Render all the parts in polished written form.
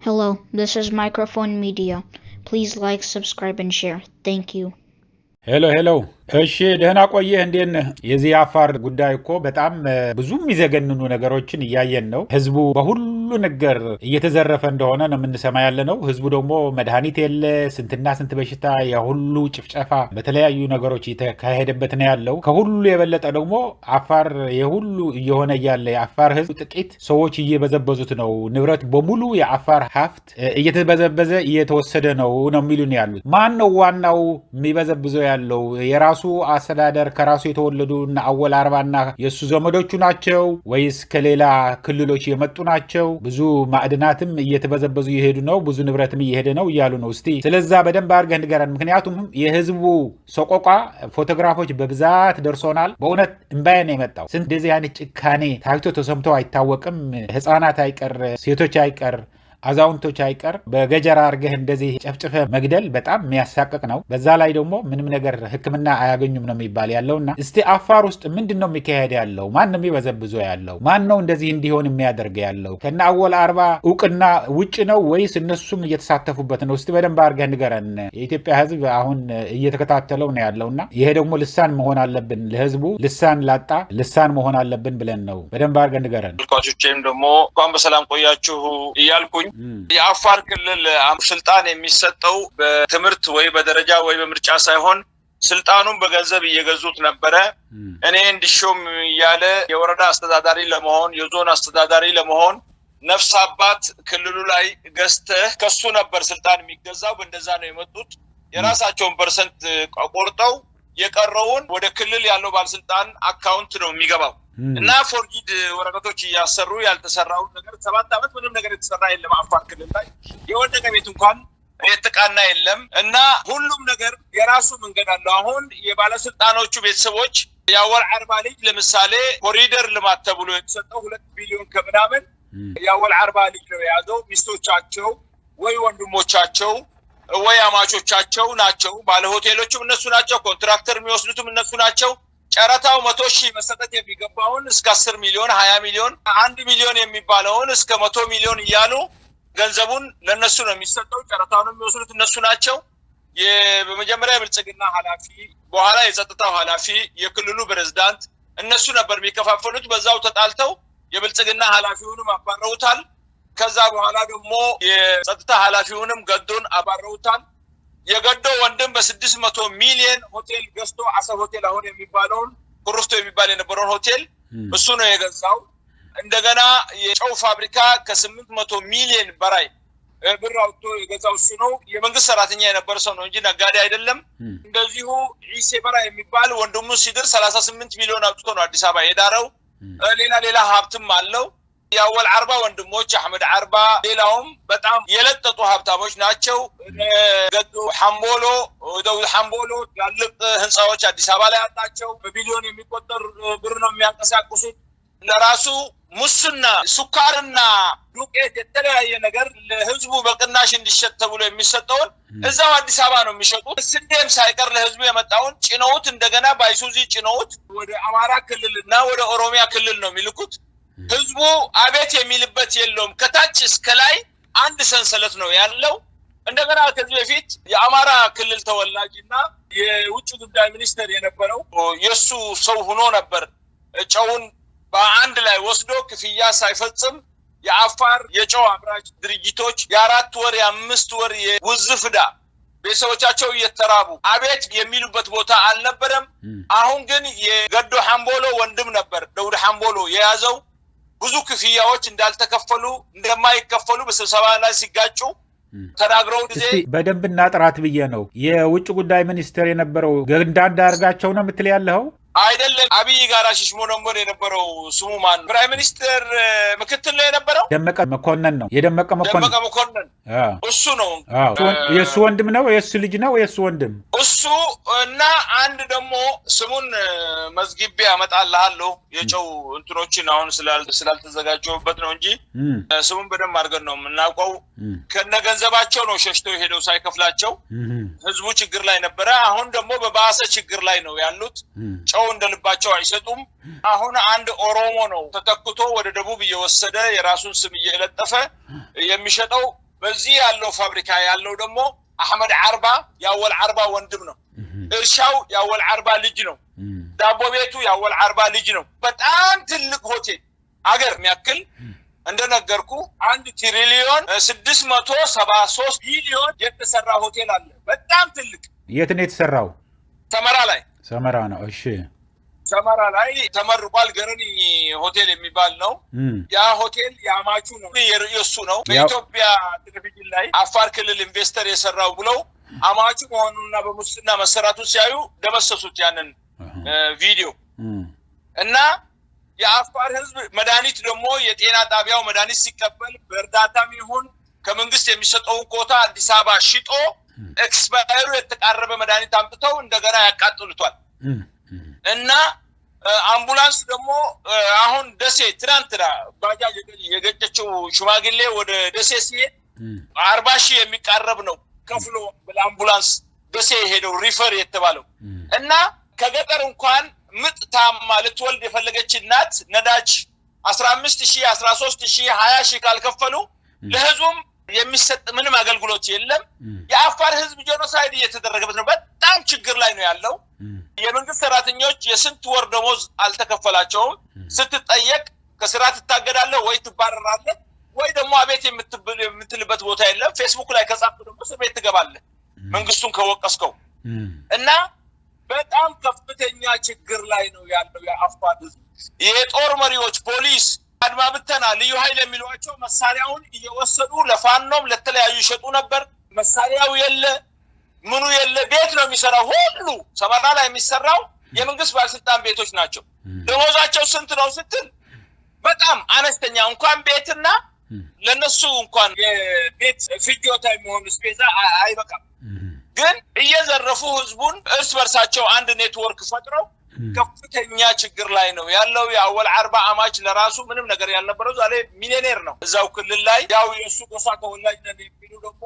Hello, this is Microphone Media. Please like, subscribe, and share. Thank you. Hello. እሺ ደህና ቆየህ እንዴት ነህ? የዚህ አፋር ጉዳይ እኮ በጣም ብዙ የሚዘገንኑ ነገሮችን እያየን ነው። ህዝቡ በሁሉ ነገር እየተዘረፈ እንደሆነ ነው የምንሰማ ያለ ነው። ህዝቡ ደግሞ መድኃኒት የለ ስንትና ስንት በሽታ የሁሉ ጭፍጨፋ በተለያዩ ነገሮች እየተካሄደበት ነው ያለው። ከሁሉ የበለጠ ደግሞ አፋር የሁሉ እየሆነ እያለ የአፋር ህዝብ ጥቂት ሰዎች እየበዘበዙት ነው። ንብረት በሙሉ የአፋር ሀብት እየተበዘበዘ እየተወሰደ ነው የሚሉን ያሉት። ማን ነው ዋናው የሚበዘብዘው ያለው? የራሱ አስተዳደር ከራሱ የተወለዱ እና አወል አርባና የሱ ዘመዶቹ ናቸው ወይስ ከሌላ ክልሎች የመጡ ናቸው? ብዙ ማዕድናትም እየተበዘበዙ ይሄዱ ነው፣ ብዙ ንብረትም እየሄደ ነው እያሉ ነው። እስቲ ስለዛ በደንብ አድርገህ ንገረን። ምክንያቱም የህዝቡ ሰቆቃ ፎቶግራፎች በብዛት ደርሶናል። በእውነት እምባዬ ነው የመጣው። ስንት እንደዚህ አይነት ጭካኔ ታይቶ ተሰምቶ አይታወቅም። ህፃናት አይቀር፣ ሴቶች አይቀር፣ አዛውንቶች አይቀር በገጀራ አርገህ እንደዚህ ጨፍጭፈ መግደል በጣም የሚያሳቅቅ ነው። በዛ ላይ ደግሞ ምንም ነገር ህክምና አያገኙም ነው የሚባል ያለውና እስቲ አፋር ውስጥ ምንድነው የሚካሄድ ያለው? ማን ነው የሚበዘብዘው ያለው? ማን ነው እንደዚህ እንዲሆን የሚያደርግ ያለው? ከና አወል አርባ እውቅና ውጭ ነው ወይስ እነሱም እየተሳተፉበት ነው? እስቲ በደንብ አርገህ ንገረን። የኢትዮጵያ ህዝብ አሁን እየተከታተለው ነው ያለውና ይሄ ደግሞ ልሳን መሆን አለብን፣ ለህዝቡ ልሳን ላጣ ልሳን መሆን አለብን ብለን ነው። በደንብ አርገህ ንገረን። ልኳቾቼም ደግሞ እንኳን በሰላም ቆያችሁ እያልኩኝ የአፋር ክልል ስልጣን የሚሰጠው በትምህርት ወይ በደረጃ ወይ በምርጫ ሳይሆን ስልጣኑን በገንዘብ እየገዙት ነበረ። እኔ እንዲሾም ያለ የወረዳ አስተዳዳሪ ለመሆን የዞን አስተዳዳሪ ለመሆን ነፍስ አባት ክልሉ ላይ ገዝተህ ከሱ ነበር ስልጣን የሚገዛው። በእንደዛ ነው የመጡት። የራሳቸውን ፐርሰንት ቆርጠው የቀረውን ወደ ክልል ያለው ባለስልጣን አካውንት ነው የሚገባው እና ፎርጂድ ወረቀቶች እያሰሩ ያልተሰራውን ነገር 7 ዓመት ምንም ነገር የተሰራ የለም። አፋር ክልል ላይ የወደቀ ቤት እንኳን የተቃና የለም እና ሁሉም ነገር የራሱ መንገድ አለው። አሁን የባለስልጣኖቹ ቤተሰቦች ያወል አርባ ልጅ ለምሳሌ ኮሪደር ልማት ተብሎ የተሰጠው 2 ቢሊዮን ከምናምን ያወል አርባ ልጅ ነው የያዘው። ሚስቶቻቸው ወይ ወንድሞቻቸው ወይ አማቾቻቸው ናቸው። ባለ ሆቴሎችም እነሱ ናቸው። ኮንትራክተር የሚወስዱትም እነሱ ናቸው። ጨረታው 100,000 መሰጠት የሚገባውን እስከ 10 ሚሊዮን 20 ሚሊዮን 1 ሚሊዮን የሚባለውን እስከ 100 ሚሊዮን እያሉ ገንዘቡን ለነሱ ነው የሚሰጠው። ጨረታውን የሚወስዱት እነሱ ናቸው። በመጀመሪያ የብልጽግና ኃላፊ፣ በኋላ የጸጥታው ኃላፊ፣ የክልሉ ፕሬዝዳንት እነሱ ነበር የሚከፋፈሉት። በዛው ተጣልተው የብልጽግና ኃላፊውንም አባረውታል። ከዛ በኋላ ደግሞ የጸጥታ ኃላፊውንም ገዶን አባረውታል። የገዶ ወንድም በ600 ሚሊዮን ሆቴል ገዝቶ አሰብ ሆቴል አሁን የሚባለውን ኩሩፍቶ የሚባል የነበረውን ሆቴል እሱ ነው የገዛው። እንደገና የጨው ፋብሪካ ከ800 ሚሊዮን በላይ ብር አውጥቶ የገዛው እሱ ነው። የመንግስት ሰራተኛ የነበረ ሰው ነው እንጂ ነጋዴ አይደለም። እንደዚሁ ኢሴ በራ የሚባል ወንድሙ ሲድር 38 ሚሊዮን አውጥቶ ነው አዲስ አበባ የዳረው። ሌላ ሀብትም አለው። ያወል አርባ ወንድሞች አህመድ አርባ ሌላውም በጣም የለጠጡ ሀብታሞች ናቸው። ገዱ ሐምቦሎ ደውል ሐምቦሎ ያለቅ ህንጻዎች አዲስ አበባ ላይ አጣቸው። በቢሊዮን የሚቆጠር ብር ነው የሚያንቀሳቅሱት። ለራሱ ሙስና ሱካርና ዱቄት የተለያየ ነገር ለህዝቡ በቅናሽ እንዲሸጥ ተብሎ የሚሰጠውን እዛው አዲስ አበባ ነው የሚሸጡት። ስንዴም ሳይቀር ለህዝቡ የመጣውን ጭነውት እንደገና ባይሱዚ ጭነውት ወደ አማራ ክልልና ወደ ኦሮሚያ ክልል ነው የሚልኩት። ህዝቡ አቤት የሚልበት የለውም። ከታች እስከ ላይ አንድ ሰንሰለት ነው ያለው። እንደገና ከዚህ በፊት የአማራ ክልል ተወላጅና የውጭ ጉዳይ ሚኒስትር የነበረው የሱ ሰው ሆኖ ነበር ጨውን በአንድ ላይ ወስዶ ክፍያ ሳይፈጽም የአፋር የጨው አምራች ድርጅቶች የ4 ወር የ5 ወር የውዝፍዳ ቤተሰቦቻቸው እየተራቡ አቤት የሚሉበት ቦታ አልነበረም። አሁን ግን የገዶ ሐምቦሎ ወንድም ነበር ደውድ ሐምቦሎ የያዘው ብዙ ክፍያዎች እንዳልተከፈሉ እንደማይከፈሉ በስብሰባ ላይ ሲጋጩ ተናግረው ጊዜ በደንብ እናጥራት ብዬ ነው። የውጭ ጉዳይ ሚኒስትር የነበረው ገንዳንዳርጋቸው ነው የምትል ያለው አይደለም። አብይ ጋራ ሽሽሞ ነበር የነበረው። ስሙ ማን? ፕራይም ሚኒስተር ምክትል ነው የነበረው። ደመቀ መኮንን ነው። የደመቀ መኮንን እሱ ነው። የሱ ወንድም ነው። የሱ ልጅ ነው። የሱ ወንድም እሱ እና አንድ ደግሞ ስሙን መዝግቤ አመጣልሃለሁ። የጨው እንትኖችን አሁን ስላልተዘጋጀውበት ነው እንጂ ስሙን በደንብ አድርገን ነው የምናውቀው። ከነገንዘባቸው ነው ሸሽተው ሄደው ሳይከፍላቸው ህዝቡ ችግር ላይ ነበረ። አሁን ደግሞ በባሰ ችግር ላይ ነው ያሉት። ጨው እንደልባቸው አይሰጡም። አሁን አንድ ኦሮሞ ነው ተተክቶ ወደ ደቡብ እየወሰደ የራሱን ስም እየለጠፈ የሚሸጠው። በዚህ ያለው ፋብሪካ ያለው ደግሞ አህመድ አርባ ያወል አርባ ወንድም ነው እርሻው ያወል አርባ ልጅ ነው ዳቦ ቤቱ ያወል አርባ ልጅ ነው በጣም ትልቅ ሆቴል አገር የሚያክል እንደነገርኩ 1 ትሪሊዮን 673 ቢሊዮን የተሰራ ሆቴል አለ በጣም ትልቅ የት ነው የተሰራው ሰመራ ነው እሺ ሰመራ ላይ ተመርቋል ገረኒ ሆቴል የሚባል ነው ያ ሆቴል ያማቹ ነው የሱ ነው በኢትዮጵያ ቴሌቪዥን ላይ አፋር ክልል ኢንቨስተር የሰራው ብለው አማቹ ሆኖና በሙስና መሰራቱ ሲያዩ ደመሰሱት ያንን ቪዲዮ እና የአፋር ህዝብ መድኃኒት ደግሞ የጤና ጣቢያው መድኃኒት ሲቀበል በእርዳታም ይሁን ከመንግስት የሚሰጠው ኮታ አዲስ አበባ ሽጦ ኤክስፓየሩ የተቃረበ መድኃኒት አምጥተው እንደገና ያቃጥሉታል እና አምቡላንስ ደግሞ አሁን ደሴ ትናንትና ባጃጅ የገጨችው ሽማግሌ ወደ ደሴ ሲሄድ 40,000 የሚቃረብ ነው ከፍሎ በአምቡላንስ ደሴ ሄደው ሪፈር የተባለው እና ከገጠር እንኳን ምጥ ታማ ልትወልድ የፈለገች እናት ነዳጅ 15,000 13,000 20,000 ካልከፈሉ ለህዝቡም የሚሰጥ ምንም አገልግሎት የለም የአፋር ህዝብ ጄኖሳይድ እየተደረገበት ነው በጣም ችግር ላይ ነው ያለው የመንግስት ሰራተኞች የስንት ወር ደሞዝ አልተከፈላቸውም ስትጠየቅ ከስራ ትታገዳለህ ወይ ትባረራለህ ወይ ደግሞ አቤት የምትልበት ቦታ የለም ፌስቡክ ላይ ከጻፍኩ ደግሞ ስቤት ትገባለህ መንግስቱን ከወቀስከው እና በጣም ከፍተኛ ችግር ላይ ነው ያለው የአፋር ህዝብ የጦር መሪዎች ፖሊስ አድማ ብተና ልዩ ኃይል የሚሏቸው መሳሪያውን እየወሰዱ ለፋኖም ለተለያዩ ይሸጡ ነበር መሳሪያው የለ ምኑ የለ ቤት ነው የሚሰራው ሁሉ ሰመራ ላይ የሚሰራው የመንግስት ባለስልጣን ቤቶች ናቸው ደሞዛቸው ስንት ነው ስትል በጣም አነስተኛ እንኳን ቤትና ለነሱ እንኳን የቤት ፍጆታ የሚሆን ስፔዛ አይበቃም ግን እየዘረፉ ህዝቡን እርስ በርሳቸው አንድ ኔትወርክ ፈጥረው ከፍተኛ ችግር ላይ ነው ያለው ያወል 40 አማች ለራሱ ምንም ነገር ያልነበረው ዛሬ ሚሊዮኔር ነው እዛው ክልል ላይ ያው የሱ ጎሳ ተወላጅ ነው የሚሉ ደግሞ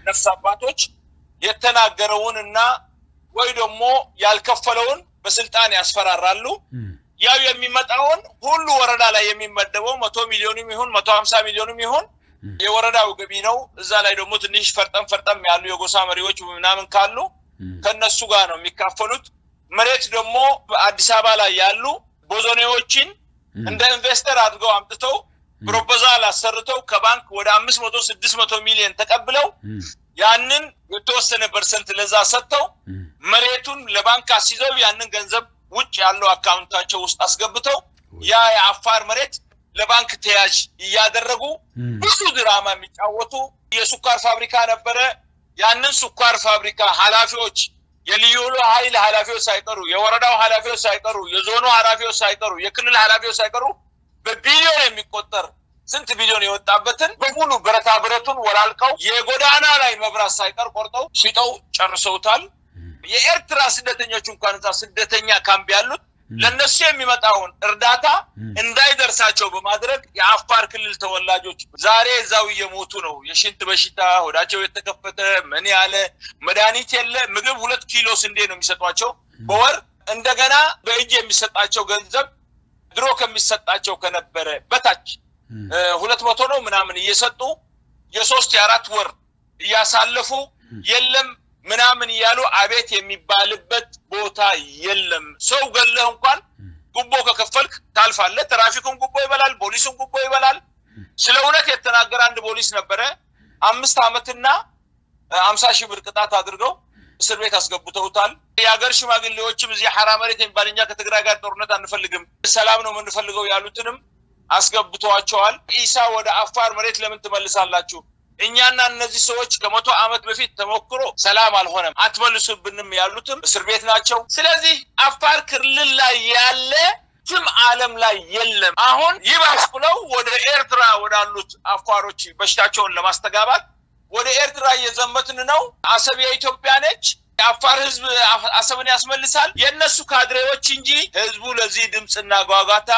ነፍስ አባቶች የተናገረውንና ወይ ደግሞ ያልከፈለውን በስልጣን ያስፈራራሉ ያው የሚመጣውን ሁሉ ወረዳ ላይ የሚመደበው 100 ሚሊዮንም ይሁን 150 ሚሊዮንም ይሁን የወረዳው ገቢ ነው እዛ ላይ ደግሞ ትንሽ ፈርጠም ያሉ የጎሳ መሪዎች ምናምን ካሉ ከነሱ ጋር ነው የሚካፈሉት መሬት ደግሞ አዲስ አበባ ላይ ያሉ ቦዞኔዎችን እንደ ኢንቨስተር አድርገው አምጥተው ፕሮፖዛል አሰርተው ከባንክ ወደ 500 600 ሚሊዮን ተቀብለው ያንን የተወሰነ ፐርሰንት ለዛ ሰጥተው መሬቱን ለባንክ አስይዘው ያንን ገንዘብ ውጭ ያለው አካውንታቸው ውስጥ አስገብተው ያ የአፋር መሬት ለባንክ ተያዥ ያደረጉ ብዙ ድራማ የሚጫወቱ የሱካር ፋብሪካ ነበረ ያንን ሱካር ፋብሪካ ኃላፊዎች የልዩሉ ኃይል ኃላፊዎች ሳይቀሩ የወረዳው ኃላፊዎች ሳይቀሩ የዞኑ ኃላፊዎች ሳይቀሩ የክልል ኃላፊዎች ሳይቀሩ በቢሊዮን የሚቆጠር ስንት ቢሊዮን የወጣበትን በሙሉ ብረታ ብረቱን ወላልቀው የጎዳና ላይ መብራት ሳይቀር ቆርጠው ሽጠው ጨርሰውታል የኤርትራ ስደተኞች እንኳን እዛ ስደተኛ ካምፕ ያሉት ለነሱ የሚመጣውን እርዳታ እንዳይደርሳቸው በማድረግ የአፋር ክልል ተወላጆች ዛሬ እዛው እየሞቱ ነው የሽንት በሽታ ሆዳቸው የተከፈተ ምን ያለ መድኃኒት የለ ምግብ 2 ኪሎ ስንዴ ነው የሚሰጧቸው በወር እንደገና በእጅ የሚሰጣቸው ገንዘብ ድሮ ከሚሰጣቸው ከነበረ በታች 200 ነው ምናምን እየሰጡ የ3 የ4 ወር ያሳለፉ የለም ምናምን ያሉ አቤት የሚባልበት ቦታ የለም ሰው ገለህ እንኳን ጉቦ ከከፈልክ ታልፋለህ ትራፊኩን ጉቦ ይበላል ፖሊሱን ጉቦ ይበላል ስለውነት የተናገረ አንድ ፖሊስ ነበረ 5 አመትና 50,000 ብር ቅጣት አድርገው እስር ቤት አስገብተውታል ያገር ሽማግሌዎችም እዚህ ሐራመሬት የሚባልኛ ከትግራይ ጋር ጦርነት አንፈልግም ሰላም ነው የምንፈልገው ያሉትንም አስገብተዋቸዋል ኢሳ ወደ አፋር መሬት ለምን ትመልሳላችሁ እኛና እነዚህ ሰዎች ከመቶ አመት በፊት ተሞክሮ ሰላም አልሆነም አትመልሱብንም ያሉትም እስር ቤት ናቸው ስለዚህ አፋር ክልል ላይ ያለ ስም ዓለም ላይ የለም አሁን ይባስ ብለው ወደ ኤርትራ ወዳሉት አፋሮች በሽታቸውን ለማስተጋባት ወደ ኤርትራ እየዘመትን ነው አሰብ የኢትዮጵያ ነች የአፋር ህዝብ አሰብን ያስመልሳል የነሱ ካድሬዎች እንጂ ህዝቡ ለዚህ ድምጽና ጓጓታ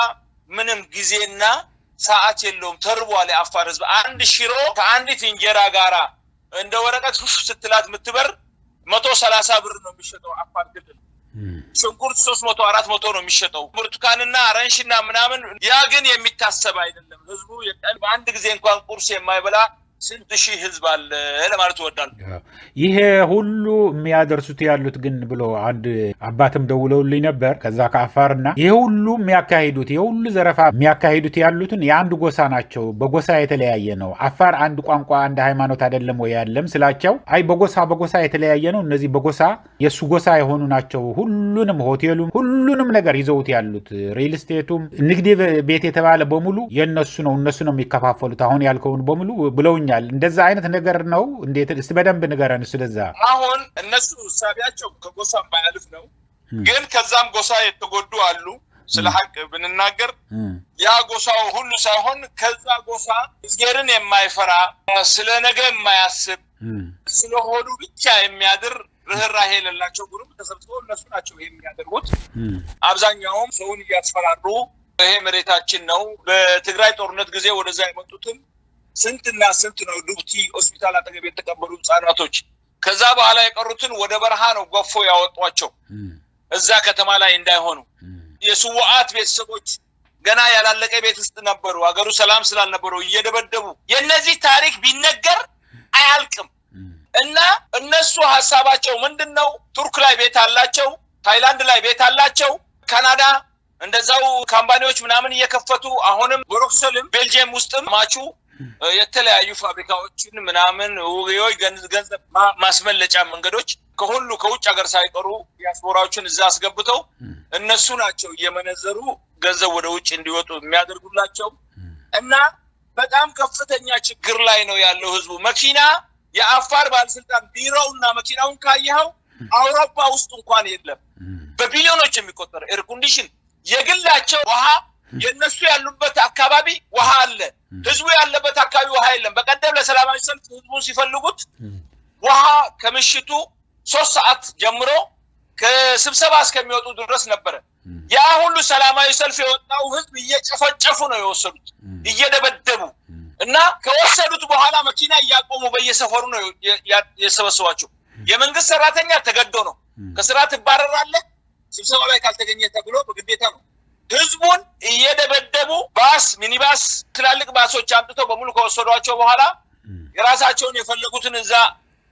ምንም ጊዜና ሰዓት የለውም ተርቧል የአፋር ህዝብ አንድ ሽሮ ከአንዲት እንጀራ ጋራ እንደ ወረቀት ስትላት ምትበር 130 ብር ነው የሚሸጠው አፋር ክልል ሽንኩርት 300 400 ነው የሚሸጠው ብርቱካንና አረንሽና ምናምን ያ ግን የሚታሰብ አይደለም ህዝቡ የቀን በአንድ ጊዜ እንኳን ቁርስ የማይበላ ስንት ሺህ ህዝብ አለ ለማለት ወዳል ይሄ ሁሉ የሚያደርሱት ያሉት ግን ብሎ አንድ አባትም ደውለውልኝ ነበር ከዛ ከአፋርና ይሄ ሁሉ የሚያካሂዱት ይሄ ሁሉ ዘረፋ የሚያካሂዱት ያሉትን የአንድ ጎሳ ናቸው በጎሳ የተለያየ ነው አፋር አንድ ቋንቋ አንድ ሃይማኖት አይደለም ወይ ያለም ስላቸው አይ በጎሳ የተለያየ ነው እነዚህ በጎሳ የሱ ጎሳ የሆኑ ናቸው ሁሉንም ሆቴሉም ሁሉንም ነገር ይዘውት ያሉት ሪል ስቴቱም ንግድ ቤት የተባለ በሙሉ የነሱ ነው እነሱ ነው የሚከፋፈሉት አሁን ያልከውን በሙሉ ብለውኛል እንደዛ አይነት ነገር ነው እንዴት እስቲ በደንብ ንገረን ስለዛ አሁን እነሱ ሳቢያቸው ከጎሳ ማያልፍ ነው ግን ከዛም ጎሳ የተጎዱ አሉ ስለ ሐቅ ብንናገር ያ ጎሳው ሁሉ ሳይሆን ከዛ ጎሳ እግዚአብሔርን የማይፈራ ስለ ነገ የማያስብ ስለሆዱ ብቻ የሚያድር ርህራሄ የሌላቸው ግሩፕ ተሰብስበው እነሱ ናቸው የሚያደርጉት አብዛኛውም ሰውን እያስፈራሩ ይሄ መሬታችን ነው በትግራይ ጦርነት ጊዜ ወደዛ የመጡትን ስንትና ስንት ነው ዱብቲ ሆስፒታል አጠገብ የተቀበሉ ህጻናቶች ከዛ በኋላ የቀሩትን ወደ በረሃ ነው ጎፎ ያወጧቸው እዛ ከተማ ላይ እንዳይሆኑ የሱዋአት ቤተሰቦች ገና ያላለቀ ቤት ውስጥ ነበሩ አገሩ ሰላም ስላልነበሩ እየደበደቡ የነዚህ ታሪክ ቢነገር አያልቅም እና እነሱ ሐሳባቸው ምንድነው ቱርክ ላይ ቤት አላቸው ታይላንድ ላይ ቤት አላቸው ካናዳ እንደዛው ካምፓኒዎች ምናምን እየከፈቱ አሁንም ብሩክሰልም ቤልጂየም ውስጥም ማቹ የተለያዩ ፋብሪካዎችን ምናምን ወይ ገንዘብ ማስመለጫ መንገዶች ከሁሉ ከውጭ ሀገር ሳይቀሩ ዲያስፖራዎችን እዛ አስገብተው እነሱ ናቸው እየመነዘሩ ገንዘብ ወደ ውጭ እንዲወጡ የሚያደርጉላቸው እና በጣም ከፍተኛ ችግር ላይ ነው ያለው ህዝቡ መኪና የአፋር ባለስልጣን ቢሮውና መኪናውን ካየኸው አውሮፓ ውስጥ እንኳን የለም በቢሊዮኖች የሚቆጠር ኤር ኮንዲሽን የግላቸው ውሃ የነሱ ያሉበት አካባቢ ውሃ አለ ህዝቡ ያለበት አካባቢ ውሃ የለም በቀደም ለሰላማዊ ሰልፍ ህዝቡን ሲፈልጉት ውሃ ከምሽቱ 3 ሰዓት ጀምሮ ከስብሰባ እስከሚወጡ ድረስ ነበር ያ ሁሉ ሰላማዊ ሰልፍ የወጣው ህዝብ እየጨፈጨፉ ነው የወሰዱት እየደበደቡ እና ከወሰዱት በኋላ መኪና ያቆሙ በየሰፈሩ ነው የሰበሰቧቸው የመንግስት ሰራተኛ ተገዶ ነው ከስራ ተባረራለ ስብሰባ ላይ ካልተገኘ ተብሎ በግዴታ ነው ህዝቡን እየደበደቡ ባስ ሚኒባስ ትላልቅ ባሶች አምጥተው በሙሉ ከወሰዷቸው በኋላ የራሳቸውን የፈለጉትን እዛ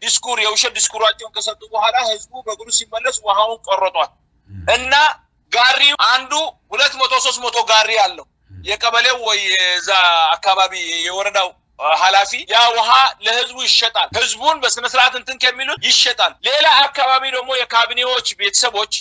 ዲስኩር የውሸት ዲስኩራቸውን ከሰጡ በኋላ ህዝቡ በእግሩ ሲመለስ ውሃውን ቆረጧል እና ጋሪው አንዱ 200-300 ጋሪ አለው የቀበሌው ወይ እዛ አካባቢ የወረዳው ሐላፊ ያ ውሃ ለህዝቡ ይሸጣል ህዝቡን በስነ ስርዓት እንትን ከሚሉት ይሸጣል ሌላ አካባቢ ደግሞ የካቢኔዎች ቤተሰቦች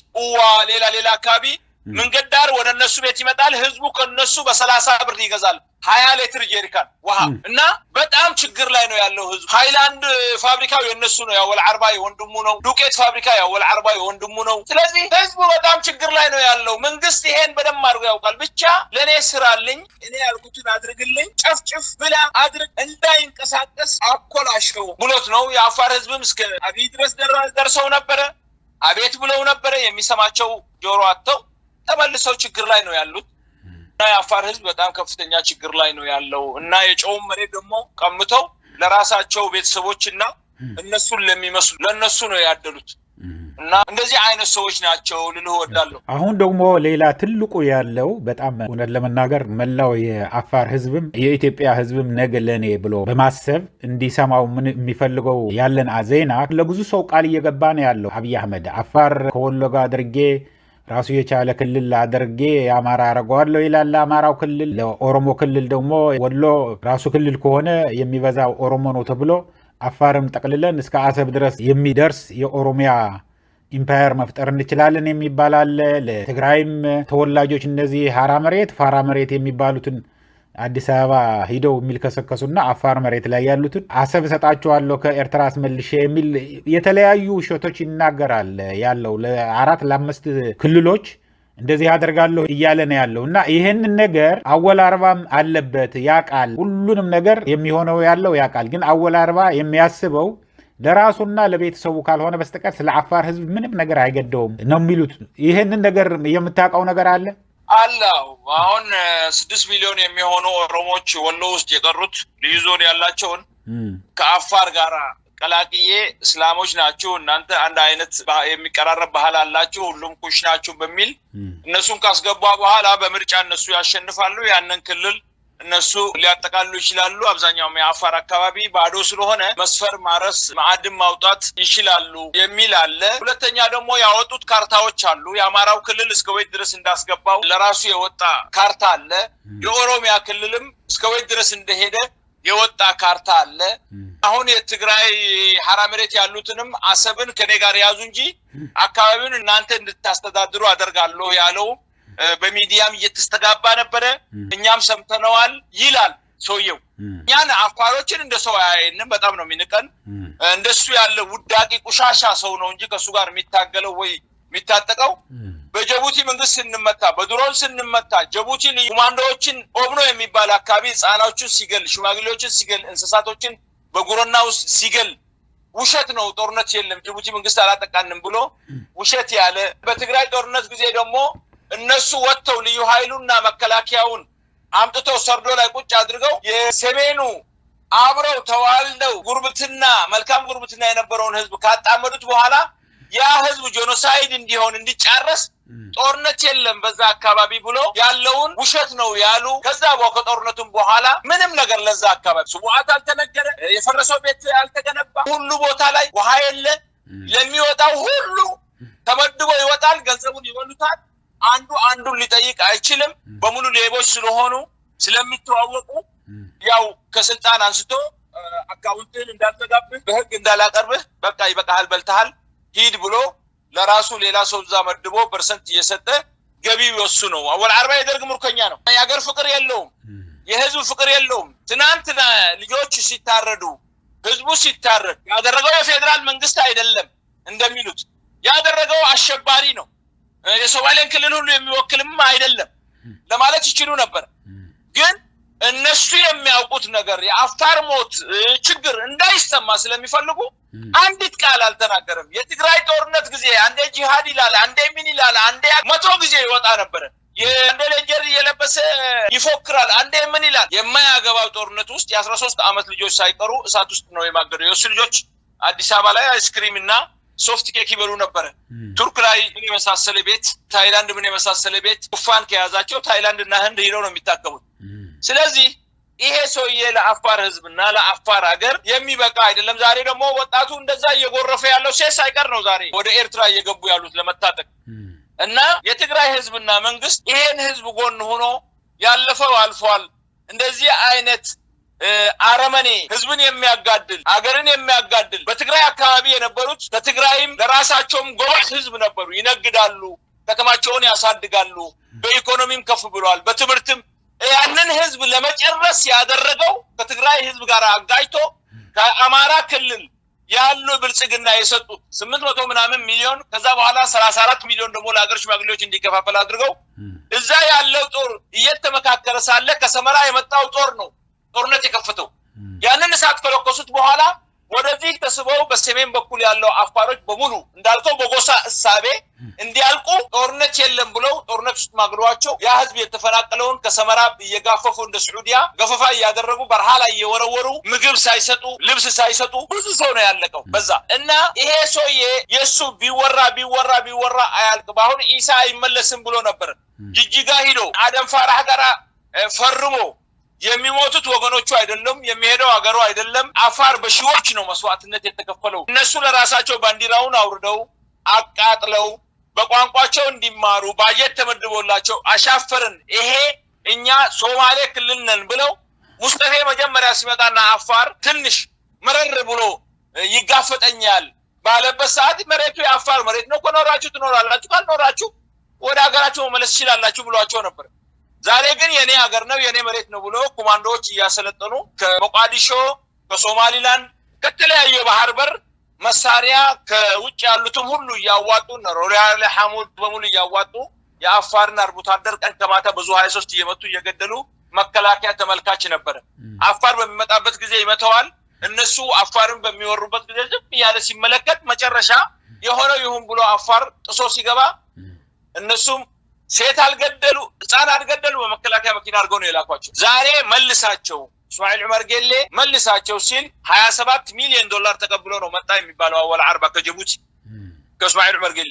ሌላ አካባቢ መንገድ ዳር ወደ እነሱ ቤት ይመጣል ህዝቡ ከነሱ በ30 ብር ይገዛል 20 ሊትር ጀሪካን ውሃ እና በጣም ችግር ላይ ነው ያለው ህዝቡ ሃይላንድ ፋብሪካው የነሱ ነው ያወል አርባ የወንድሙ ነው ዱቄት ፋብሪካ ያወል አርባ የወንድሙ ነው ስለዚህ ህዝቡ በጣም ችግር ላይ ነው ያለው መንግስት ይሄን በደም አድርጎ ያውቃል ብቻ ለኔ ስራልኝ እኔ ያልኩትን አድርግልኝ ጨፍጭፍ ብላ አድርግ እንዳይንቀሳቀስ አኮላሽው ብሎት ነው የአፋር ህዝብም እስከ አብይ ድረስ ደርሰው ነበር አቤት ብለው ነበር የሚሰማቸው ጆሮ አጥተው ተመልሰው ችግር ላይ ነው ያሉት እና የአፋር ህዝብ በጣም ከፍተኛ ችግር ላይ ነው ያለው እና የጨውም መሬት ደግሞ ቀምተው ለራሳቸው ቤተሰቦችና እነሱን ለሚመስሉ ለነሱ ነው ያደሉት እና እንደዚህ አይነት ሰዎች ናቸው ልልህ ወዳለሁ አሁን ደግሞ ሌላ ትልቁ ያለው በጣም እውነት ለመናገር መላው የአፋር ህዝብም የኢትዮጵያ ህዝብም ነገ ለኔ ብሎ በማሰብ እንዲሰማው ምን የሚፈልገው ያለን ዜና ለብዙ ሰው ቃል እየገባ ነው ያለው አብይ አህመድ አፋር ከወሎ ጋር አድርጌ ራሱ የቻለ ክልል አድርጌ ያማራ አረጋዋለሁ ይላል አማራው ክልል ለኦሮሞ ክልል ደግሞ ወሎ ራሱ ክልል ከሆነ የሚበዛው ኦሮሞ ነው ተብሎ አፋርም ጠቅልለን እስከ አሰብ ድረስ የሚደርስ የኦሮሚያ ኢምፓየር መፍጠር እንችላለን የሚባላል ለትግራይም ተወላጆች እነዚህ ሐራ መሬት ፋራ መሬት የሚባሉትን አዲስ አበባ ሂደው የሚልከሰከሱና አፋር መሬት ላይ ያሉትን አሰብ ሰጣቸዋለሁ ከኤርትራ አስመልሼ የሚል የተለያዩ ሾቶች ይናገራል ያለው ለ4 ለ5 ክልሎች እንደዚህ ያደርጋለሁ እያለ ነው ያለው እና ይሄን ነገር አወል አርባም አለበት ያቃል ሁሉንም ነገር የሚሆነው ያለው ያቃል ግን አወል አርባ የሚያስበው ለራሱና ለቤተሰቡ ካልሆነ በስተቀር ስለ አፋር ህዝብ ምንም ነገር አይገደውም ነው የሚሉት ይሄን ነገር የምታውቀው ነገር አለ አላው አሁን 6 ሚሊዮን የሚሆኑ ኦሮሞዎች ወሎ ውስጥ የቀሩት ሊዞን ያላቸውን ከአፋር ጋራ ቀላቅዬ እስላሞች ናቸው እናንተ አንድ አይነት የሚቀራረብ ባህል አላችሁ ሁሉም ኩሽ ናችሁ በሚል እነሱን ካስገባ በኋላ በምርጫ እነሱ ያሸንፋሉ ያንን ክልል እነሱ ሊያጠቃሉ ይችላሉ አብዛኛው የአፋር አካባቢ ባዶ ስለሆነ መስፈር ማረስ ማዕድን ማውጣት ይችላሉ የሚል አለ ሁለተኛ ደግሞ ያወጡት ካርታዎች አሉ የአማራው ክልል እስከ ወይት ድረስ እንዳስገባው ለራሱ የወጣ ካርታ አለ የኦሮሚያ ክልልም እስከ ወይት ድረስ እንደሄደ የወጣ ካርታ አለ አሁን የትግራይ ሐራመሬት ያሉትንም አሰብን ከኔ ጋር ያዙ እንጂ አካባቢውን እናንተ እንድታስተዳድሩ አደርጋለሁ ያለው በሚዲያም እየተስተጋባ ነበር እኛም ሰምተነዋል ይላል ሰውየው ያን አፋሮችን እንደሰው አይንም በጣም ነው የሚንቀን እንደሱ ያለ ውዳቂ ቁሻሻ ሰው ነው እንጂ ከሱ ጋር የሚታገለው ወይ የሚታጠቀው በጅቡቲ መንግስት ስንመታ በድሮን ስንመታ ጅቡቲ ኮማንዶዎችን ኦብኖ የሚባል አካባቢ ጻናዎችን ሲገል ሽማግሌዎችን ሲገል እንስሳቶችን በጉሮና ውስጥ ሲገል ውሸት ነው ጦርነት የለም ጅቡቲ መንግስት አላጠቃንም ብሎ ውሸት ያለ በትግራይ ጦርነት ጊዜ ደግሞ እነሱ ወጥተው ልዩ ኃይሉና መከላከያውን አምጥተው ሰርዶ ላይ ቁጭ አድርገው የሰሜኑ አብረው ተዋልደው ጉርብትና መልካም ጉርብትና የነበረውን ህዝብ ካጣመዱት በኋላ ያ ህዝብ ጄኖሳይድ እንዲሆን እንዲጫረስ ጦርነት የለም በዛ አካባቢ ብሎ ያለውን ውሸት ነው ያሉ ከዛ ከጦርነቱም በኋላ ምንም ነገር ለዛ አካባቢ ሱቡዓት አልተነገረ የፈረሰው ቤት አልተገነባ ሁሉ ቦታ ላይ ውሃ የለ ለሚወጣው ሁሉ ተመድቦ ይወጣል ገንዘቡን ይወሉታል አንዱ ሊጠይቅ አይችልም በሙሉ ሌቦች ስለሆኑ ስለሚተዋወቁ ያው ከስልጣን አንስቶ አካውንትን እንዳልተጋብህ በህግ እንዳላቀርብህ በቃ ይበቃል በልተሃል ሂድ ብሎ ለራሱ ሌላ ሰው ዛ መድቦ ፐርሰንት እየሰጠ ገቢ ወሱ ነው አወል አርባ የደርግ ምርኮኛ ነው ያገር ፍቅር የለውም የህዝብ ፍቅር የለውም ትናንትና ልጆች ሲታረዱ ህዝቡ ሲታረድ ያደረገው የፌደራል መንግስት አይደለም እንደሚሉት ያደረገው አሸባሪ ነው የሶማሌን ክልል ሁሉ የሚወክልም አይደለም ለማለት ይችላል ነበር ግን እነሱ የሚያውቁት ነገር የአፋር ሞት ችግር እንዳይሰማ ስለሚፈልጉ አንዲት ቃል አልተናገረም የትግራይ ጦርነት ጊዜ አንዴ ጂሃድ ይላል አንዴ ምን ይላል አንዴ 100 ጊዜ ይወጣ ነበር የአንዴ ሌንጀር እየለበሰ ይፎክራል አንዴ ምን ይላል የማያገባው ጦርነት ውስጥ የ13 አመት ልጆች ሳይቀሩ እሳት ውስጥ ነው የማገደው የሱ ልጆች አዲስ አበባ ላይ አይስክሪምና ሶፍት ኬክ ይበሉ ነበር ቱርክ ላይ ምን የመሳሰለ ቤት ታይላንድ ምን የመሳሰለ ቤት ኡፋን ከያዛቸው ታይላንድ እና ህንድ ሄደው ነው የሚታከሙት ስለዚህ ይሄ ሰውዬ ለአፋር ህዝብና ለአፋር ሀገር የሚበቃ አይደለም ዛሬ ደግሞ ወጣቱ እንደዛ እየጎረፈ ያለው ሴስ አይቀር ነው ዛሬ ወደ ኤርትራ እየገቡ ያሉት ለመታጠቅ እና የትግራይ ህዝብና መንግስት ይሄን ህዝብ ጎን ሆኖ ያለፈው አልፏል እንደዚህ አይነት አረመኔ ህዝብን የሚያጋድል አገርን የሚያጋድል በትግራይ አካባቢ የነበሩት ከትግራይም ለራሳቸውም ጎበዝ ህዝብ ነበሩ ይነግዳሉ ከተማቸውን ያሳድጋሉ በኢኮኖሚም ከፍ ብለዋል በትምህርትም ያንን ህዝብ ለመጨረስ ያደረገው ከትግራይ ህዝብ ጋር አጋጭቶ ከአማራ ክልል ያሉ ብልጽግና የሰጡት 800 ምናምን ሚሊዮን ከዛ በኋላ 34 ሚሊዮን ደግሞ ለሀገር ሽማግሌዎች እንዲከፋፈል አድርገው እዛ ያለው ጦር እየተመካከረ ሳለ ከሰመራ የመጣው ጦር ነው ጦርነት የከፈተው ያንን እሳት ከለኮሱት በኋላ ወደዚህ ተስበው በሰሜን በኩል ያለው አፋሮች በሙሉ እንዳልከው በጎሳ እሳቤ እንዲያልቁ ጦርነት የለም ብለው ጦርነት ውስጥ ማግሏቸው ያ ህዝብ የተፈናቀለውን ከሰመራ እየጋፈፉ እንደ ሳዑዲያ ገፈፋ ያደረጉ በረሃ ላይ እየወረወሩ ምግብ ሳይሰጡ ልብስ ሳይሰጡ ብዙ ሰው ነው ያለቀው በዛ እና ይሄ ሰውዬ የሱ ቢወራ አያልቅም አሁን ኢሳ አይመለስም ብሎ ነበር ጅጅጋ ሂዶ አደም ፋራህ ጋራ ፈርሞ የሚሞቱት ወገኖቹ አይደለም የሚሄደው አገሩ አይደለም አፋር በሺዎች ነው መስዋዕትነት የተከፈለው እነሱ ለራሳቸው ባንዲራውን አውርደው አቃጥለው በቋንቋቸው እንዲማሩ ባጀት ተመድቦላቸው አሻፈርን ይሄ እኛ ሶማሌ ክልል ነን ብለው ሙስጠፌ መጀመሪያ ሲመጣና አፋር ትንሽ መረር ብሎ ይጋፈጠኛል ባለበት ሰዓት መሬቱ የአፋር መሬት ነው ኮኖራችሁ ትኖራላችሁ ካልኖራችሁ ወደ ሀገራችሁ መመለስ ይችላልላችሁ ብሏቸው ነበር ዛሬ ግን የኔ ሀገር ነው የኔ መሬት ነው ብሎ ኮማንዶዎች ያሰለጠኑ ከሞቃዲሾ ከሶማሊላንድ ከተለያየ ባህር በር መሳሪያ ከውጭ ያሉትም ሁሉ ያዋጡ ሮሪያል ሐሙድ በሙሉ ያዋጡ የአፋርና አርቡት አደር ቀን ከማታ ብዙ 23 እየመቱ እየገደሉ መከላከያ ተመልካች ነበር አፋር በሚመጣበት ጊዜ ይመተዋል እነሱ አፋርን በሚወሩበት ጊዜ ዝም ያለ ሲመለከት መጨረሻ የሆነው ይሁን ብሎ አፋር ጥሶ ሲገባ እነሱም ሴት አልገደሉ ህፃን አልገደሉ በመከላከያ መኪና አድርገው ነው የላኳቸው ዛሬ መልሳቸው እስማኤል ዑመር ጌሌ መልሳቸው ሲል 27 ሚሊዮን ዶላር ተቀብሎ ነው መጣ የሚባለው አወል አርባ ከጅቡቲ ከእስማኤል ዑመር ጌሌ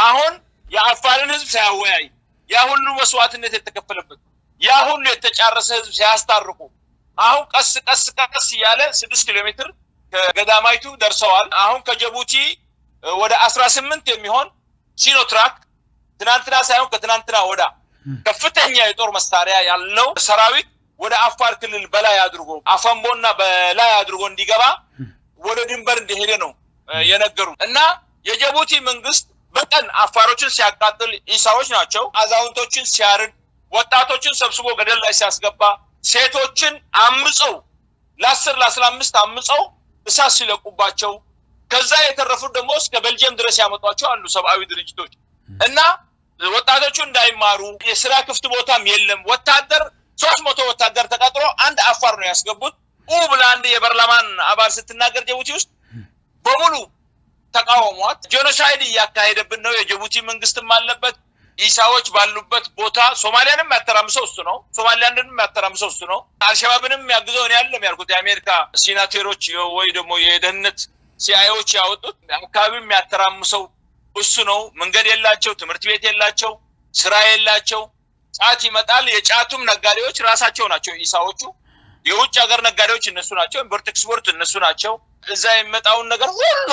አሁን የአፋርን ህዝብ ሳያወያይ ያ ሁሉ መስዋዕትነት የተከፈለበት ያ ሁሉ የተጫረሰ ህዝብ ሲያስታርቁ አሁን ቀስ ያለ 6 ኪሎ ሜትር ከገዳማይቱ ደርሰዋል። አሁን ከጅቡቲ ወደ 18 የሚሆን ሲኖትራክ ትናንትና ሳይሆን ከትናንትና ወዳ ከፍተኛ የጦር መሳሪያ ያለው ሰራዊት ወደ አፋር ክልል በላይ አድርጎ አፈንቦና በላይ አድርጎ እንዲገባ ወደ ድንበር እንደሄደ ነው የነገሩ እና የጅቡቲ መንግስት በቀን አፋሮችን ሲያቃጥል ኢሳዎች ናቸው አዛውንቶችን ሲያርድ ወጣቶችን ሰብስቦ ገደል ላይ ሲያስገባ ሴቶችን አምፀው ለ10 ለ15 አምፀው እሳት ሲለቁባቸው ከዛ የተረፉት ደግሞ እስከ ቤልጂየም ድረስ ያመጧቸው አሉ ሰብአዊ ድርጅቶች እና ወጣቶቹ እንዳይማሩ የሥራ ክፍት ቦታም የለም ወታደር 300 ወታደር ተቀጥሮ አንድ አፋር ነው ያስገቡት ብላንድ የፓርላማን አባል ስትናገር ጅቡቲ ውስጥ በሙሉ ተቃውሟት ጄኖሳይድ ያካሄደብን ነው የጅቡቲ መንግስትም አለበት ኢሳዎች ባሉበት ቦታ ሶማሊያንም ያተራምሰው እሱ ነው ሶማሊያንም ያተራምሰው እሱ ነው አልሸባብንም ያግዘው ነው ያለም ያልኩት የአሜሪካ ሲናተሮች ወይ ደግሞ የደህንነት ሲአይኦች ያወጡት አካባቢም ያተራምሰው እሱ ነው መንገድ የላቸው ትምህርት ቤት የላቸው ስራ የላቸው ጫት ይመጣል የጫቱም ነጋዴዎች ራሳቸው ናቸው ኢሳዎቹ የውጭ ሀገር ነጋዴዎች እነሱ ናቸው ኢምፖርት ኤክስፖርት እነሱ ናቸው እዛ የሚመጣውን ነገር ሁሉ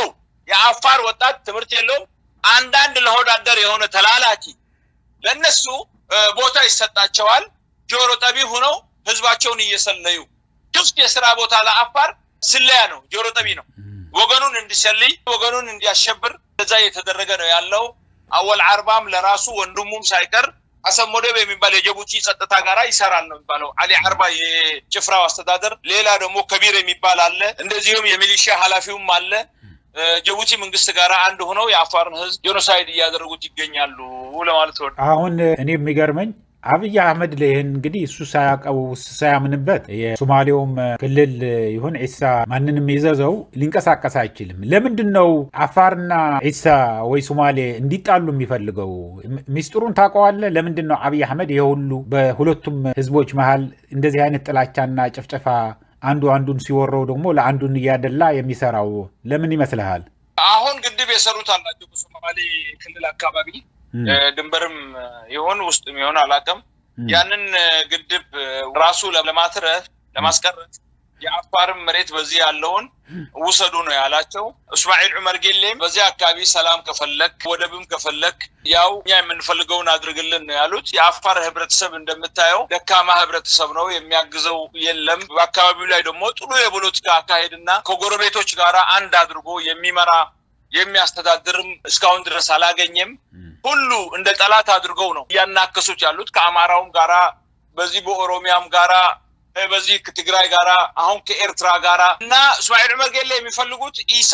የአፋር ወጣት ትምህርት የለውም አንዳንድ ለሆዳደር የሆነ ተላላኪ ለነሱ ቦታ ይሰጣቸዋል ጆሮ ጠቢ ሆነው ህዝባቸውን እየሰለዩ ክፍት የሥራ ቦታ ለአፋር ስለያ ነው ጆሮ ጠቢ ነው ወገኑን እንዲሰልይ ወገኑን እንዲያሸብር እዛ የተደረገ ነው ያለው አወል አርባም ለራሱ ወንድሙም ሳይቀር አሰሞደብ የሚባል የጅቡቲ ጸጥታ ጋራ ይሰራል ነው የሚባለው አሊ አርባ የጭፍራው አስተዳደር ሌላ ደግሞ ከቢር የሚባል አለ እንደዚሁም የሚሊሺያ ኃላፊውም አለ ጅቡቲ መንግስት ጋራ አንድ ሆነው የአፋርን ህዝብ ጄኖሳይድ ያደረጉት ይገኛሉ ለማለት ወደ አሁን እኔ የሚገርመኝ አብይ አህመድ ለይህን እንግዲህ እሱ ሳያቀው ሳያምንበት የሶማሌውም ክልል ይሁን ኢሳ ማንንም ይዘዘው ሊንቀሳቀስ አይችልም ለምንድነው አፋርና ኢሳ ወይ ሶማሌ እንዲጣሉ የሚፈልገው ሚስጥሩን ታውቀዋለህ ለምንድነው አብይ አህመድ ይሁሉ በሁለቱም ህዝቦች መሃል እንደዚህ አይነት ጥላቻና ጭፍጨፋ አንዱን ሲወረው ደግሞ ለአንዱን ያደላ የሚሰራው ለምን ይመስልሃል አሁን ግድብ የሰሩት አላቸው በሶማሌ ክልል አካባቢ ድንበርም ይሆን ውስጥም ይሆን አላቀም ያንን ግድብ ራሱ ለማትረፍ ለማስቀረት የአፋርም መሬት በዚህ ያለውን ወሰዱ ነው ያላቸው እስማኤል ዑመር ጌሌም በዚህ አካባቢ ሰላም ከፈለክ ወደብም ከፈለክ ያው ኛ የምንፈልገውን አድርግልን ነው ያሉት የአፋር ህብረተሰብ እንደምታየው ደካማ ህብረተሰብ ነው የሚያግዘው የለም በአካባቢው ላይ ደግሞ ጥሩ የፖለቲካ አካሄድና ከጎረቤቶች ጋራ አንድ አድርጎ የሚመራ የሚያስተዳድርም እስካሁን ድረስ አላገኘም ሁሉ እንደ ጠላት አድርገው ነው ያናከሱት ያሉት ከአማራውም ጋራ በዚህ በኦሮሚያም ጋራ በዚህ ከትግራይ ጋራ አሁን ከኤርትራ ጋራ እና እስማኤል ዑመር ጌሌ የሚፈልጉት ኢሳ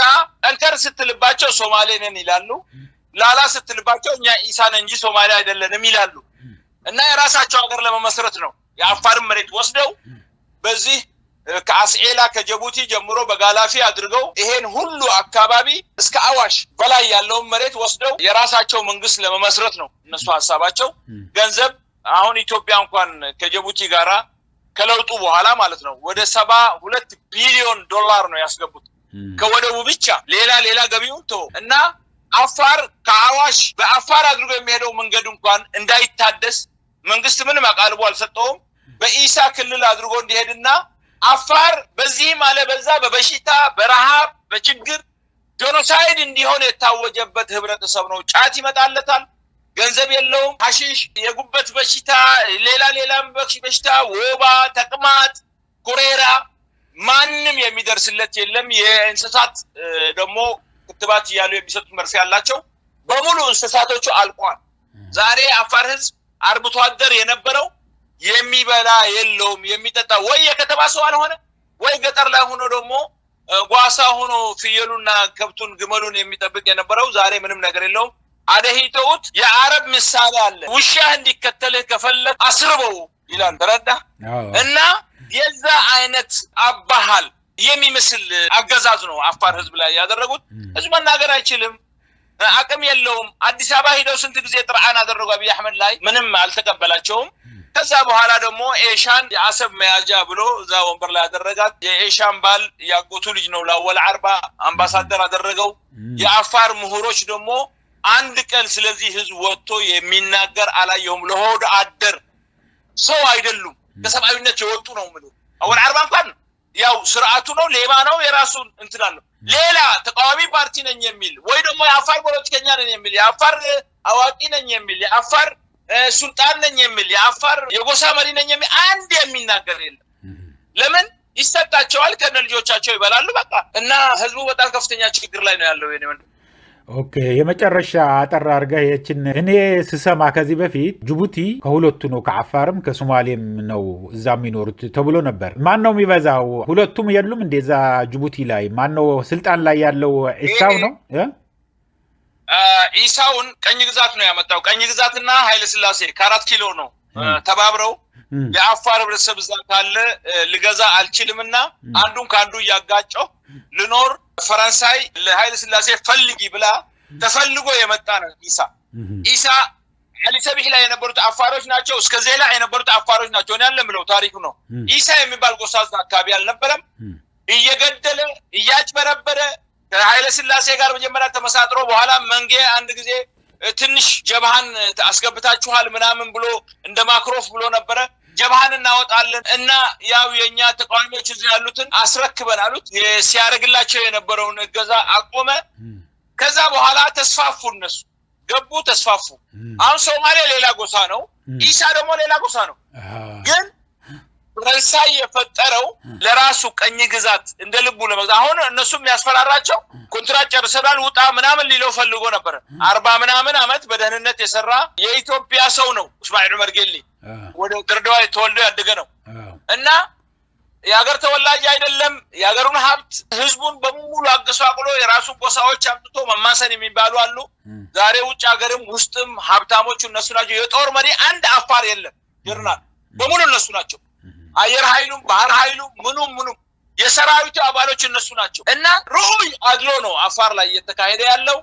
አንከር ስትልባቸው ሶማሌ ነን ይላሉ ላላ ስትልባቸው እኛ ኢሳ ነን እንጂ ሶማሌ አይደለንም ይላሉ እና የራሳቸው ሀገር ለመመስረት ነው የአፋርን መሬት ወስደው በዚህ ከአስኤላ ከጅቡቲ ጀምሮ በጋላፊ አድርገው ይሄን ሁሉ አካባቢ እስከ አዋሽ በላይ ያለው መሬት ወስደው የራሳቸው መንግስት ለመመስረት ነው እነሱ ሐሳባቸው ገንዘብ አሁን ኢትዮጵያ እንኳን ከጅቡቲ ጋራ ከለውጡ በኋላ ማለት ነው ወደ 72 ቢሊዮን ዶላር ነው ያስገቡት ከወደቡ ብቻ ሌላ ገቢውን ተው እና አፋር ከአዋሽ በአፋር አድርጎ የሚሄደው መንገድ እንኳን እንዳይታደስ መንግስት ምንም አቃልቦ አልሰጠውም በኢሳ ክልል አድርጎ እንዲሄድና አፋር በዚህ ማለት በዛ በበሽታ በረሃብ በችግር ጄኖሳይድ እንዲሆን የታወጀበት ህብረተሰብ ነው ጫት ይመጣለታል ገንዘብ የለውም ሐሺሽ የጉበት በሽታ ሌላም በሽታ ወባ ተቅማጥ ኮሬራ ማንንም የሚደርስለት የለም የእንስሳት ደግሞ ክትባት ያለው የሚሰጡት መርፌ ያላቸው በሙሉ እንስሳቶቹ አልቋል ዛሬ አፋር ህዝብ አርብቶ አደር የነበረው የሚበላ የለውም የሚጠጣ ወይ የከተማ ሰው አልሆነ ወይ ገጠር ላይ ሆኖ ደግሞ ጓሳ ሆኖ ፍየሉና ከብቱን ግመሉን የሚጠብቅ የነበረው ዛሬ ምንም ነገር የለውም አደሂተውት የአረብ ምሳሌ አለ ውሻ እንዲከተልህ ከፈለክ አስርበው ይላል ተረዳ እና የዛ አይነት አባሃል የሚመስል አገዛዝ ነው አፋር ህዝብ ላይ ያደረጉት ህዝብ መናገር አይችልም አቅም የለውም አዲስ አበባ ሄደው ስንት ጊዜ ጥራአን አደረጉ አብይ አህመድ ላይ ምንም አልተቀበላቸውም ከዛ በኋላ ደግሞ ኤሻን የአሰብ መያጃ ብሎ እዛ ወንበር ላይ ያደረጋት የኤሻን ባል ያቆቱ ልጅ ነው ለአወል አርባ አምባሳደር አደረገው የአፋር ምሁሮች ደግሞ አንድ ቀን ስለዚህ ህዝብ ወጥቶ የሚናገር አላየውም ለሆድ አደር ሰው አይደሉም ከሰማዊነት የወጡ ነው ማለት አሁን 40 እንኳን ያው ስርዓቱ ነው ሌባ ነው የራሱ እንትላል ሌላ ተቃዋሚ ፓርቲ ነኝ የሚል ወይ ደግሞ የአፋር ፖለቲከኛ ነኝ የሚል የአፋር አዋቂ ነኝ የሚል የአፋር ሱልጣን ነኝ የሚል የአፋር የጎሳ መሪ ነኝ የሚል አንድ የሚናገር የለም ለምን ይሰጣቸዋል ከነልጆቻቸው ይበላሉ በቃ እና ህዝቡ በጣም ከፍተኛ ችግር ላይ ነው ያለው የኔ ወንድ ኦኬ የመጨረሻ አጠራ አርጋ የችን እኔ ስሰማ ከዚህ በፊት ጅቡቲ ከሁለቱ ነው ከአፋርም ከሶማሌም ነው እዛ የሚኖሩት ተብሎ ነበር ማን ነው የሚበዛው ሁለቱም የሉም እንደዛ ጅቡቲ ላይ ማን ነው ስልጣን ላይ ያለው ኢሳው ነው ኢሳውን ቀኝ ግዛት ነው ያመጣው ቀኝ ግዛትና ኃይለ ስላሴ ከ4 ኪሎ ነው ተባብረው የአፋር ህብረተሰብ እዛ ካለ ልገዛ አልችልምና አንዱን ካንዱ ያጋጨው ልኖር ፈረንሳይ ለኃይለ ስላሴ ፈልጊ ብላ ተፈልጎ የመጣ ነው ኢሳ አሊ ሰቢህ ላይ የነበሩት አፋሮች ናቸው እስከ ዜላ የነበሩት አፋሮች ናቸው ነው ያለምለው ታሪኩ ነው ኢሳ የሚባል ጎሳዝ አካባቢ አልነበረም እየገደለ እያጭበረበረ ከኃይለ ስላሴ ጋር መጀመሪያ ተመሳጥሮ በኋላ መንጌ አንድ ጊዜ ትንሽ ጀብሃን አስገብታችኋል ምናምን ብሎ እንደ ማክሮፍ ብሎ ነበር ጀብሃን እናወጣለን እና ያው የኛ ተቃዋሚዎች እዚህ ያሉትን አስረክበን አሉት ሲያረግላቸው የነበረውን እገዛ አቆመ ከዛ በኋላ ተስፋፉ እነሱ ገቡ ተስፋፉ አሁን ሶማሌ ሌላ ጎሳ ነው ኢሳ ደግሞ ሌላ ጎሳ ነው ግን ፈረንሳይ የፈጠረው ለራሱ ቀኝ ግዛት እንደ ልቡ ለመግዛት አሁን እነሱም ያስፈራራቸው ኮንትራት ጨርሰናል ውጣ ምናምን ሊለው ፈልጎ ነበር 40 ምናምን አመት በደህንነት የሰራ የኢትዮጵያ ሰው ነው እስማኤል ዑመር ጌሊ ወደ ድሬዳዋ ተወልዶ ያደገ ነው እና የሀገር ተወላጅ አይደለም የሀገሩን ሀብት ህዝቡን በሙሉ አገሳቅሎ የራሱ ጎሳዎች አምጥቶ መማሰን የሚባሉ አሉ ዛሬ ውጭ ሀገርም ውስጥም ሀብታሞቹ እነሱ ናቸው የጦር መሪ አንድ አፋር የለም ጀነራል በሙሉ እነሱ ናቸው አየር ኃይሉ ባህር ኃይሉ ምኑም የሰራዊቱ አባሎች እነሱ ናቸው እና ሩይ አድሎ ነው አፋር ላይ እየተካሄደ ያለው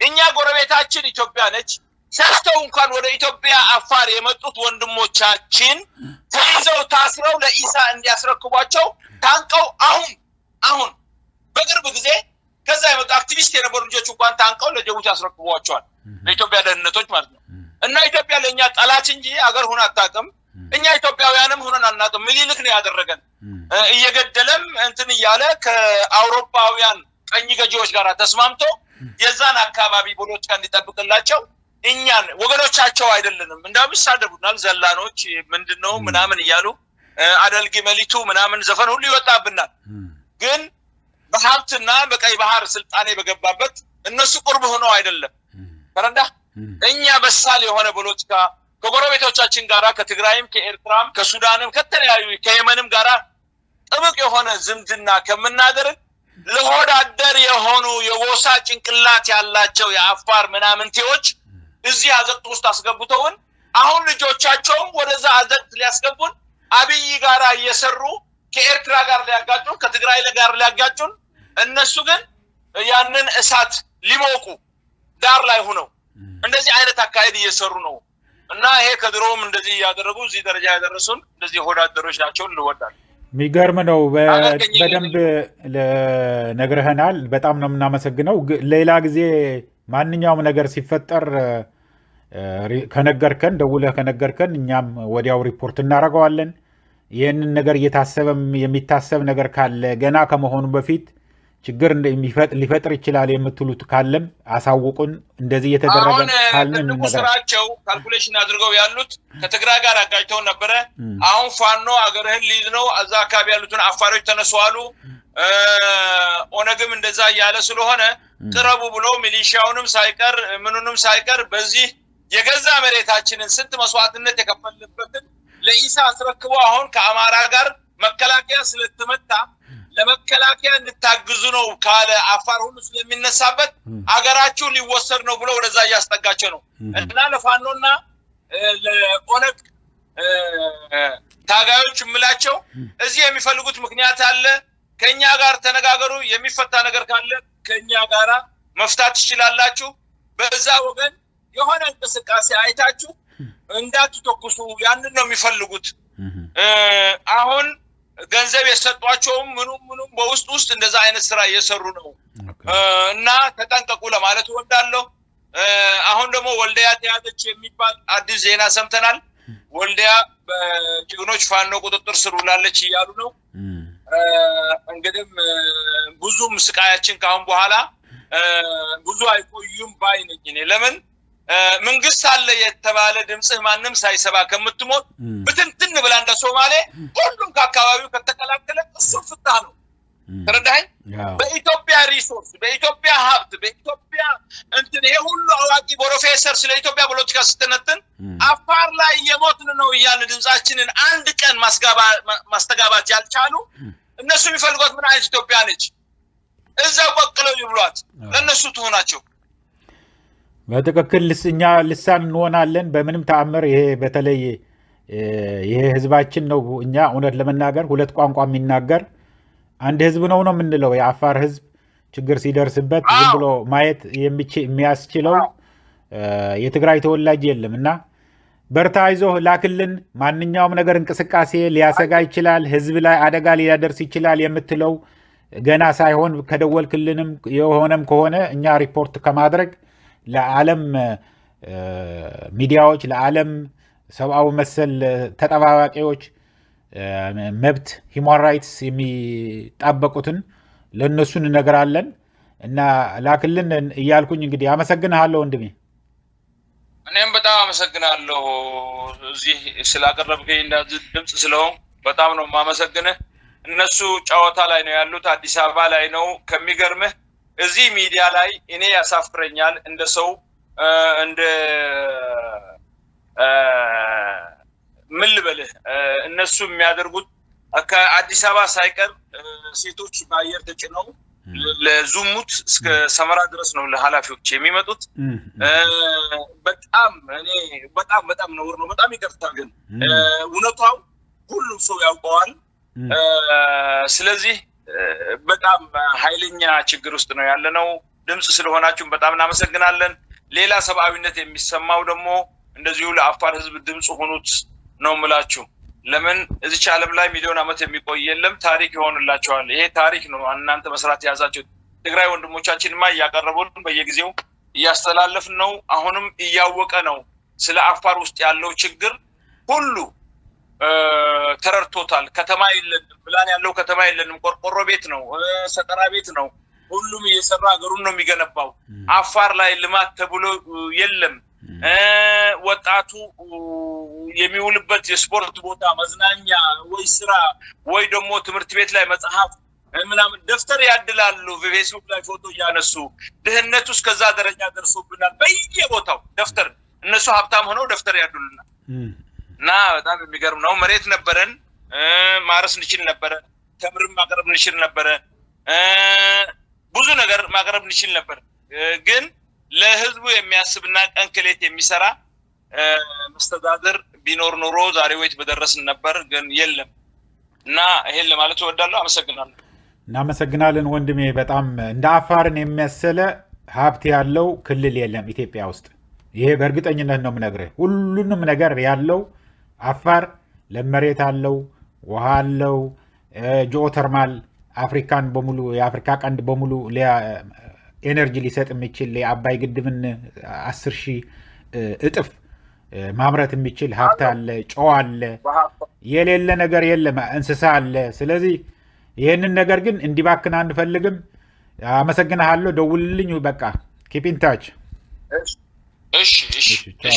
እኛ ጎረቤታችን ኢትዮጵያ ነች ሸፍተው እንኳን ወደ ኢትዮጵያ አፋር የመጡት ወንድሞቻችን ተይዘው ታስረው ለኢሳ እንዲያስረክቧቸው ታንቀው አሁን በቅርብ ጊዜ ከዛ የመጡ አክቲቪስት የነበሩ ልጆች እንኳን ታንቀው ለጅቡቲ ያስረክቧቸዋል ለኢትዮጵያ ደህንነቶች ማለት ነው እና ኢትዮጵያ ለኛ ጠላት እንጂ አገር ሆነ አታውቅም እኛ ኢትዮጵያውያንም ሆነን አናውቅም ምኒልክ ነው ያደረገን እየገደለም እንትን ይያለ ከአውሮፓውያን ቀኝ ገዢዎች ጋር ተስማምቶ የዛን አካባቢ ፖለቲካ እንዲጠብቅላቸው እኛን ወገኖቻቸው አይደለንም እንደምሳደቡናል ዘላኖች ምንድነው ምናምን ይያሉ አደልጊ መሊቱ ምናምን ዘፈን ሁሉ ይወጣብናል ግን በሀብትና በቀይ ባህር ስልጣኔ በገባበት እነሱ ቁርብ ሆነው አይደለም ፈረንዳ እኛ በሳል የሆነ ፖለቲካ ከጎረቤቶቻችን ጋራ ከትግራይም ከኤርትራም ከሱዳንም ከተለያዩ ከየመንም ጋራ ጥብቅ የሆነ ዝምድና ከመናደር ለሆዳደር የሆኑ የጎሳ ጭንቅላት ያላቸው የአፋር ምናምንቴዎች እዚህ አዘቅት ውስጥ አስገብተውን አሁን ልጆቻቸውም ወደዛ አዘቅት ሊያስገቡን አብይ ጋራ እየሰሩ ከኤርትራ ጋር ሊያጋጩን ከትግራይ ጋር ሊያጋጩን እነሱ ግን ያንን እሳት ሊሞቁ ዳር ላይ ሆነው እንደዚህ አይነት አካሄድ እየሰሩ ነው እና ይሄ ከድሮም እንደዚህ ያደረጉ እዚህ ደረጃ ያደረሱን እንደዚህ ሆዳደሮች ናቸው እንወዳለን ሚገርም ነው በደንብ ለነግረህናል በጣም ነው እናመሰግነው ሌላ ጊዜ ማንኛውም ነገር ሲፈጠር ከነገርከን ደውለህ ከነገርከን እኛም ወዲያው ሪፖርት እናደርገዋለን ይሄንን ነገር እየታሰበም የሚታሰብ ነገር ካለ ገና ከመሆኑ በፊት ችግር ሊፈጥር ይችላል የምትሉት ካለም አሳውቁን እንደዚህ እየተደረገ ካልን እንነግራቸው ካልኩሌሽን አድርገው ያሉት ከትግራይ ጋር አጋጭተው ነበር አሁን ፋኖ አገርህን ሊዝ ነው አዛ አካባቢ ያሉትን አፋሮች ተነሱዋሉ ኦነግም እንደዛ ያለ ስለሆነ ቅረቡ ብሎ ሚሊሻውንም ሳይቀር ምኑንም ሳይቀር በዚህ የገዛ መሬታችንን ስንት መስዋዕትነት የከፈልንበትን ለኢሳ አስረክቦ አሁን ከአማራ ጋር መከላከያ ስለተመታ ለመከላከያ እንድታግዙ ነው ካለ አፋር ሁሉ ስለሚነሳበት አገራችሁ ሊወሰድ ነው ብሎ ወደዛ ያስጠጋቸው ነው እና ለፋኖና ለኦነግ ታጋዮች ምላቸው እዚህ የሚፈልጉት ምክንያት አለ ከኛ ጋር ተነጋገሩ የሚፈታ ነገር ካለ ከኛ ጋራ መፍታት ይችላልላችሁ በዛ ወገን የሆነ እንቅስቃሴ አይታችሁ እንዳትተኩሱ ያንን ነው የሚፈልጉት አሁን ገንዘብ የሰጧቸው ምኑም በውስጥ እንደዛ አይነት ስራ እየሰሩ ነው እና ተጠንቀቁ ለማለት ወዳለው አሁን ደግሞ ወልዲያ ተያዘች የሚባል አዲስ ዜና ሰምተናል ወልዲያ በጅግኖች ፋኖ ቁጥጥር ስር ውላለች እያሉ ነው። እንግዲህ ብዙም ስቃያችን ካሁን በኋላ ብዙ አይቆዩም ባይ ነኝ እኔ። ለምን መንግስት አለ የተባለ ድምጽህ ማንም ሳይሰባ ከምትሞት ብትንትን ብላ እንደ ሶማሌ ሁሉም ከአካባቢው ከተከላከለ እሱ ፍትህ ነው። ተረዳኸኝ? በኢትዮጵያ ሪሶርስ፣ በኢትዮጵያ ሀብት፣ በኢትዮጵያ እንትን ይሄ ሁሉ አዋቂ ፕሮፌሰር ስለ ኢትዮጵያ ፖለቲካ ስትነትን አፋር ላይ የሞትን ነው እያለ ድምጻችንን አንድ ቀን ማስተጋባት ያልቻሉ እነሱ የሚፈልጓት ምን አይነት ኢትዮጵያ ነች? እዛው ቆቅለው ይብሏት፣ ለነሱ ትሆናቸው። በትክክል እኛ ልሳን እንሆናለን በምንም ተአምር። ይሄ በተለይ ይሄ ህዝባችን ነው። እኛ እውነት ለመናገር ሁለት ቋንቋ የሚናገር አንድ ህዝብ ነው የምንለው። የአፋር ህዝብ ችግር ሲደርስበት ዝም ብሎ ማየት የሚያስችለው የትግራይ ተወላጅ የለም እና በርታ፣ አይዞህ፣ ላክልን። ማንኛውም ነገር እንቅስቃሴ ሊያሰጋ ይችላል፣ ህዝብ ላይ አደጋ ሊያደርስ ይችላል የምትለው ገና ሳይሆን ከደወልክልንም የሆነም ከሆነ እኛ ሪፖርት ከማድረግ ለዓለም ሚዲያዎች፣ ለዓለም ሰብአዊ መሰል ተጠባባቂዎች መብት ሂውማን ራይትስ የሚጣበቁትን ለእነሱ እንነግራለን እና ላክልን እያልኩኝ እንግዲህ አመሰግንሃለሁ ወንድሜ። እኔም በጣም አመሰግናለሁ እዚህ ስላቀረብከኝ እና ድምጽ ስለሆን በጣም ነው የማመሰግንህ። እነሱ ጨዋታ ላይ ነው ያሉት፣ አዲስ አበባ ላይ ነው። ከሚገርምህ እዚህ ሚዲያ ላይ እኔ ያሳፍረኛል እንደ ሰው እንደ ምን ልበልህ እነሱ የሚያደርጉት ከአዲስ አበባ ሳይቀር ሴቶች በአየር ተጭነው ለዙሙት እስከ ሰመራ ድረስ ነው ለኃላፊዎች የሚመጡት። በጣም እኔ በጣም ነውር ነው። በጣም ይቅርታ፣ ግን እውነታው ሁሉም ሰው ያውቀዋል። ስለዚህ በጣም ኃይለኛ ችግር ውስጥ ነው ያለነው። ድምጽ ስለሆናችሁም በጣም እናመሰግናለን። ሌላ ሰብአዊነት የሚሰማው ደግሞ እንደዚሁ ለአፋር ህዝብ ድምጽ ሆኑት ነው የምላችሁ። ለምን እዚች ዓለም ላይ ሚሊዮን ዓመት የሚቆይ የለም፣ ታሪክ ይሆንላችኋል። ይሄ ታሪክ ነው እናንተ መስራት ያዛችሁት። ትግራይ ወንድሞቻችንማ እያቀረቡን በየጊዜው እያስተላለፍን ነው። አሁንም እያወቀ ነው ስለ አፋር ውስጥ ያለው ችግር ሁሉ ተረርቶታል። ከተማ የለንም፣ ፕላን ያለው ከተማ የለንም፣ ቆርቆሮ ቤት ነው፣ ሰጠራ ቤት ነው። ሁሉም እየሰራ ሀገሩን ነው የሚገነባው። አፋር ላይ ልማት ተብሎ የለም። ወጣቱ የሚውልበት የስፖርት ቦታ፣ መዝናኛ ወይ ስራ ወይ ደግሞ ትምህርት ቤት ላይ መጽሐፍ ምናምን ደፍተር ያድላሉ። በፌስቡክ ላይ ፎቶ እያነሱ ድህነቱ እስከዛ ደረጃ ደርሶብናል። በየቦታው ደፍተር፣ እነሱ ሀብታም ሆነው ደፍተር ያድሉናል። እና በጣም የሚገርም ነው። መሬት ነበረን፣ ማረስ እንችል ነበረ፣ ተምርም ማቅረብ እንችል ነበረ፣ ብዙ ነገር ማቅረብ እንችል ነበር። ግን ለህዝቡ የሚያስብና ቀን ከሌት የሚሰራ መስተዳድር ቢኖር ኖሮ ዛሬ ወይት በደረስን ነበር። ግን የለም እና ይሄን ለማለት እወዳለሁ። አመሰግናለሁ። እናመሰግናለን ወንድሜ። በጣም እንደ አፋርን የሚያሰለ ሀብት ያለው ክልል የለም ኢትዮጵያ ውስጥ። ይሄ በእርግጠኝነት ነው የምነግርህ። ሁሉንም ነገር ያለው አፋር ለመሬት አለው፣ ውሃ አለው፣ ጂኦተርማል አፍሪካን በሙሉ የአፍሪካ ቀንድ በሙሉ ኤነርጂ ሊሰጥ የሚችል የአባይ ግድብን 10,000 እጥፍ ማምረት የሚችል ሀብት አለ፣ ጨው አለ፣ የሌለ ነገር የለም፣ እንስሳ አለ። ስለዚህ ይህንን ነገር ግን እንዲባክን አንፈልግም። አመሰግናለሁ። ደውልልኝ። በቃ ኪፕ ኢን ታች። እሺ